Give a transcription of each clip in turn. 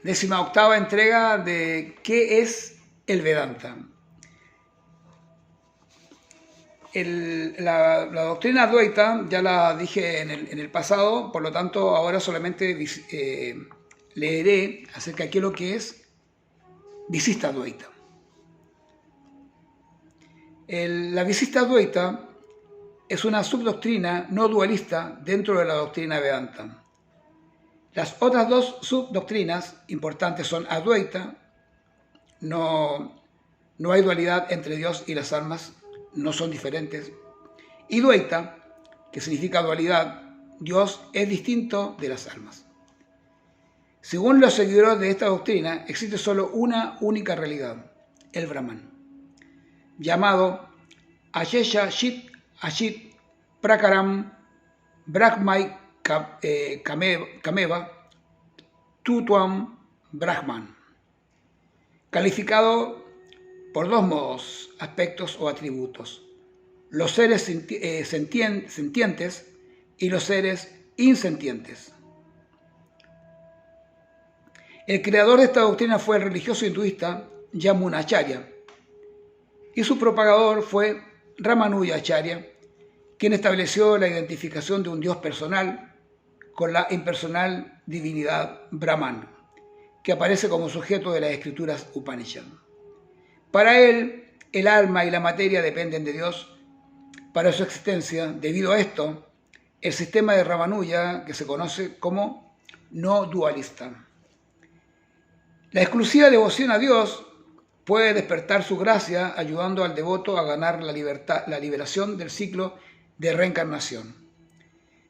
18ª entrega de ¿qué es el Vedanta? La doctrina Advaita ya la dije en el pasado, por lo tanto ahora solamente leeré acerca de qué es lo que es Visista Advaita. La Visista Advaita es una subdoctrina no dualista dentro de la doctrina Vedanta. Las otras dos subdoctrinas importantes son Advaita, no hay dualidad entre Dios y las almas, no son diferentes, y Dvaita, que significa dualidad, Dios es distinto de las almas. Según los seguidores de esta doctrina, existe solo una única realidad, el Brahman, llamado Ashesha Chit Ashit Prakaram Brahmai Kameva Tutuam Brahman, calificado por dos modos, aspectos o atributos: los seres sentientes y los seres insentientes. El creador de esta doctrina fue el religioso hinduista Yamunacharya y su propagador fue Ramanujacharya, quien estableció la identificación de un Dios personal con la impersonal divinidad Brahman, que aparece como sujeto de las escrituras Upanishad. Para él, el alma y la materia dependen de Dios para su existencia. Debido a esto, el sistema de Ramanuja, que se conoce como no dualista. La exclusiva devoción a Dios puede despertar su gracia, ayudando al devoto a ganar la liberación del ciclo de reencarnación.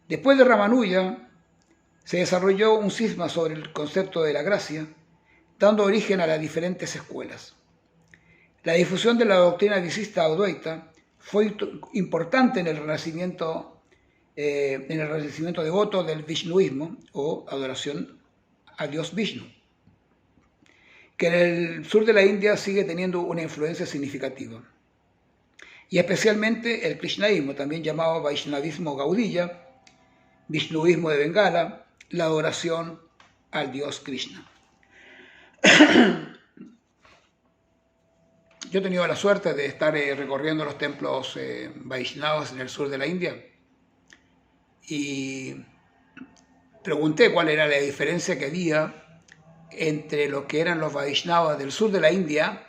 Después de Ramanuja, se desarrolló un cisma sobre el concepto de la gracia, dando origen a las diferentes escuelas. La difusión de la doctrina visista Advaita fue importante en el renacimiento devoto del Vishnuismo, o adoración a Dios Vishnu, que en el sur de la India sigue teniendo una influencia significativa. Y especialmente el Krishnaísmo, también llamado Vaishnavismo Gaudiya, Vishnuismo de Bengala, la adoración al Dios Krishna. Yo he tenido la suerte de estar recorriendo los templos Vaishnavas en el sur de la India y pregunté cuál era la diferencia que había entre lo que eran los Vaishnavas del sur de la India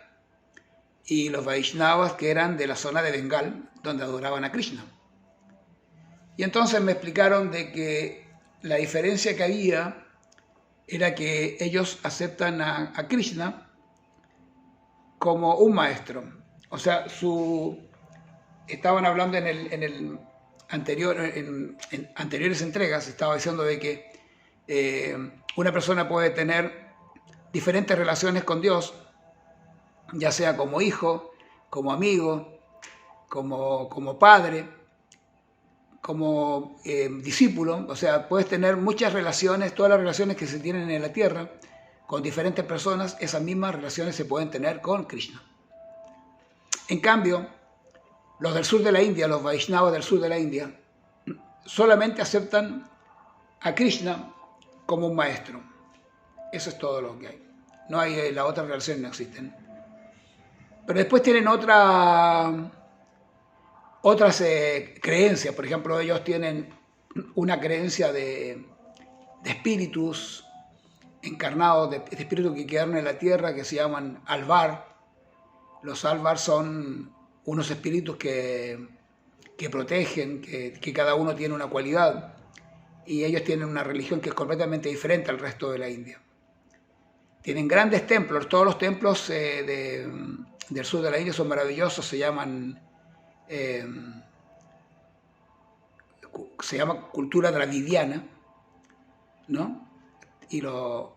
y los Vaishnavas que eran de la zona de Bengal, donde adoraban a Krishna. Y entonces me explicaron de que la diferencia que había era que ellos aceptan a Krishna como un maestro. O sea, estaban hablando en anteriores entregas, estaba diciendo de que una persona puede tener diferentes relaciones con Dios, ya sea como hijo, como amigo, como padre, como discípulo. O sea, puedes tener muchas relaciones, todas las relaciones que se tienen en la tierra con diferentes personas, esas mismas relaciones se pueden tener con Krishna. En cambio, los del sur de la India, los Vaishnavas del sur de la India, solamente aceptan a Krishna como un maestro. Eso es todo lo que hay. No hay, las otras relaciones no existen. Pero después tienen otras creencias. Por ejemplo, ellos tienen una creencia de espíritus encarnados, de espíritus que quedaron en la tierra, que se llaman Alvar. Los Alvar son unos espíritus que protegen, que cada uno tiene una cualidad, y ellos tienen una religión que es completamente diferente al resto de la India. Tienen grandes templos, todos los templos del sur de la India son maravillosos, se llama cultura dravidiana, ¿no? Y los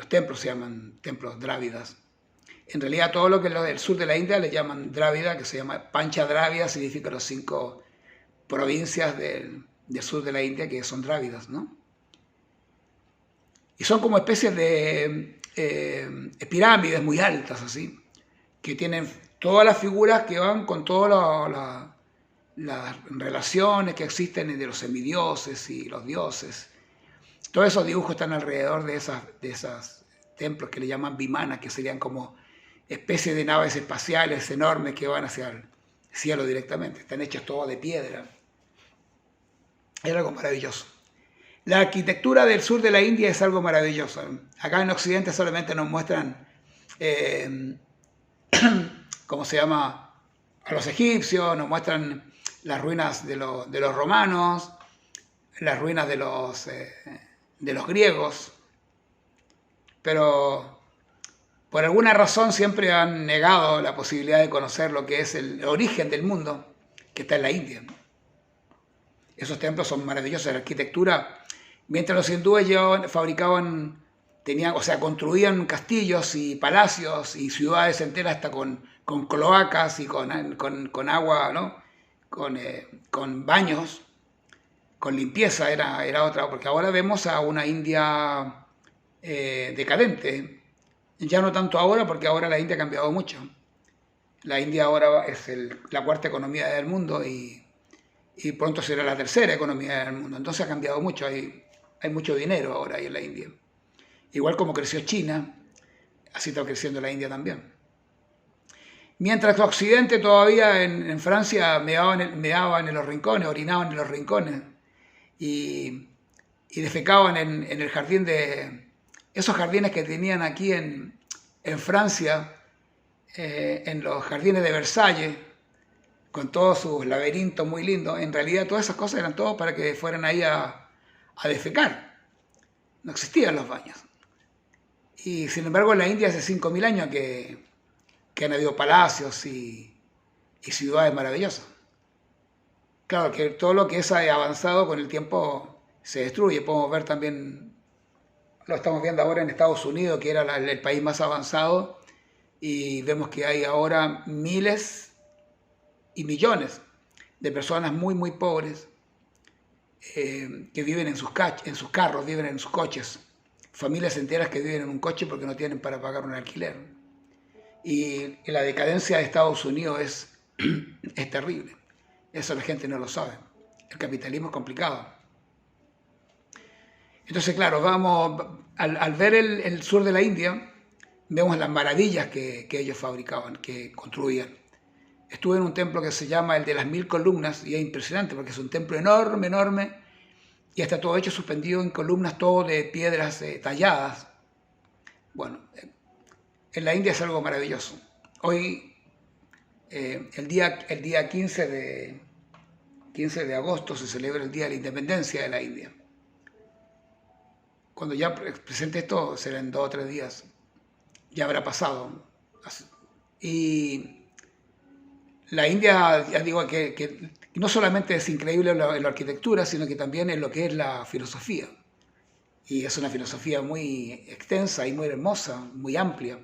templos se llaman templos drávidas. En realidad todo lo que es lo del sur de la India le llaman drávida, que se llama Pancha Drávida, significa las 5 provincias del sur de la India que son drávidas, ¿no? Y son como especies de pirámides muy altas, así, que tienen todas las figuras que van con todas las relaciones que existen entre los semidioses y los dioses. Todos esos dibujos están alrededor de esas templos que le llaman vimanas, que serían como especies de naves espaciales enormes que van hacia el cielo directamente. Están hechas todas de piedra. Es algo maravilloso. La arquitectura del sur de la India es algo maravilloso. Acá en Occidente solamente nos muestran, ¿cómo se llama?, a los egipcios, nos muestran las ruinas de los romanos, las ruinas de los griegos, pero por alguna razón siempre han negado la posibilidad de conocer lo que es el origen del mundo, que está en la India. Esos templos son maravillosos, la arquitectura. Mientras los hindúes fabricaban, construían castillos y palacios y ciudades enteras hasta con cloacas y con agua, ¿no? Con baños, con limpieza, era otra, porque ahora vemos a una India decadente. Ya no tanto ahora, porque ahora la India ha cambiado mucho. La India ahora es la cuarta economía del mundo y pronto será la tercera economía del mundo. Entonces ha cambiado mucho, hay mucho dinero ahora ahí en la India. Igual como creció China, así está creciendo la India también. Mientras que Occidente todavía en Francia meaban en los rincones, orinaban en los rincones y defecaban en el jardín esos jardines que tenían aquí en Francia, en los jardines de Versalles, con todos sus laberintos muy lindos. En realidad todas esas cosas eran todo para que fueran ahí a defecar. No existían los baños. Y sin embargo en la India hace 5.000 años que han habido palacios y ciudades maravillosas. Claro que todo lo que es avanzado con el tiempo se destruye. Podemos ver también, lo estamos viendo ahora en Estados Unidos, que era el país más avanzado, y vemos que hay ahora miles y millones de personas muy, muy pobres que viven en sus carros, viven en sus coches. Familias enteras que viven en un coche porque no tienen para pagar un alquiler. Y la decadencia de Estados Unidos es terrible. Eso la gente no lo sabe. El capitalismo es complicado. Entonces, claro, al ver el sur de la India, vemos las maravillas que ellos fabricaban, que construían. Estuve en un templo que se llama el de las 1000 columnas y es impresionante porque es un templo enorme, enorme, y está todo hecho suspendido en columnas, todo de piedras talladas. Bueno, en la India es algo maravilloso. Hoy, el día 15 de agosto se celebra el Día de la Independencia de la India. Cuando ya presente esto, será en 2 o 3 días. Ya habrá pasado. Y la India, ya digo, que no solamente es increíble en la arquitectura, sino que también en lo que es la filosofía. Y es una filosofía muy extensa y muy hermosa, muy amplia.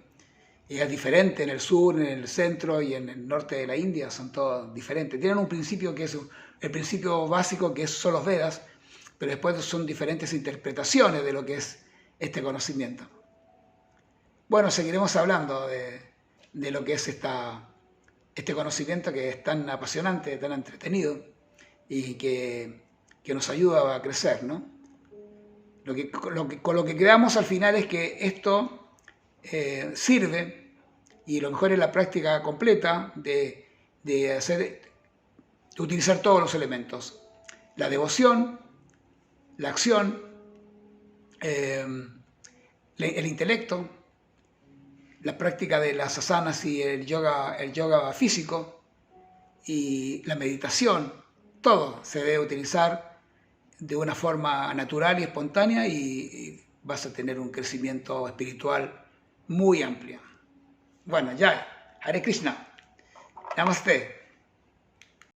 Y es diferente en el sur, en el centro y en el norte de la India, son todos diferentes. Tienen un principio que es el principio básico, que son los Vedas, pero después son diferentes interpretaciones de lo que es este conocimiento. Bueno, seguiremos hablando de lo que es este conocimiento que es tan apasionante, tan entretenido y que nos ayuda a crecer, ¿no? Con lo que creamos al final es que esto sirve, y lo mejor es la práctica completa de utilizar todos los elementos. La devoción, la acción, el intelecto, la práctica de las asanas y el yoga físico y la meditación, todo se debe utilizar de una forma natural y espontánea y vas a tener un crecimiento espiritual muy amplio. Bueno, ya, Hare Krishna, Namaste.